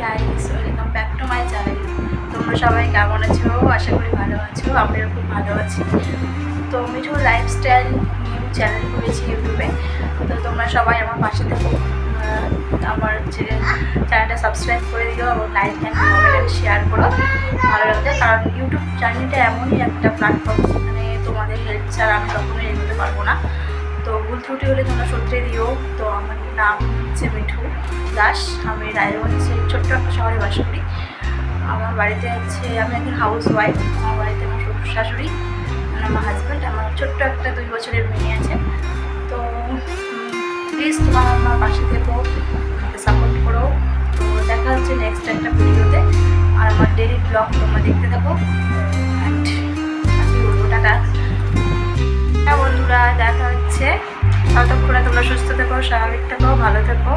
Guys, welcome back to my channel. তোমরা সবাই কেমন আছো? আশা করি ভালো আছো। আমিও খুব ভালো আছি। তো মিঠু লাইফস্টাইল নিউ চ্যানেল করেছি ইউটিউবে। তো তোমরা সবাই আমার পাশে থেকো, আমার চ্যানেলটা সাবস্ক্রাইব করে দিও এবং like and comment and share করো ভালো লাগবে। কারণ ইউটিউব চ্যানেলটা এমনই একটা প্ল্যাটফর্ম, মানে তোমাদের হেল্প ছাড়া আমি কখনোই এগোতে পারবো না। তো ভুল ত্রুটি হলে তোমরা সত্যি দিও। তো আমার নাম হচ্ছে মিঠু দাস। আমি রায়গঞ্জের ছোট্ট একটা শহরে বাস করি। আমার বাড়িতে হচ্ছে, আমি একজন হাউস ওয়াইফ। আমার বাড়িতে আমার শ্বশুর শাশুড়ি, আমার হাজব্যান্ড, আমার ছোট্ট একটা 2 বছরের মেয়ে আছে। তো প্লিজ তোমার আমার পাশে থেকো, আমাকে সাপোর্ট করো। তো দেখা হচ্ছে নেক্সট একটা ভিডিওতে। আর আমার ডেইলি ব্লগ তোমরা দেখতে থাকো। অ্যান্ড আমি বলবো টাটা। বন্ধুরা, দেখা হচ্ছে। ততক্ষণে তোমরা সুস্থ থেকো, স্বাভাবিক থেকো, ভালো থেকো।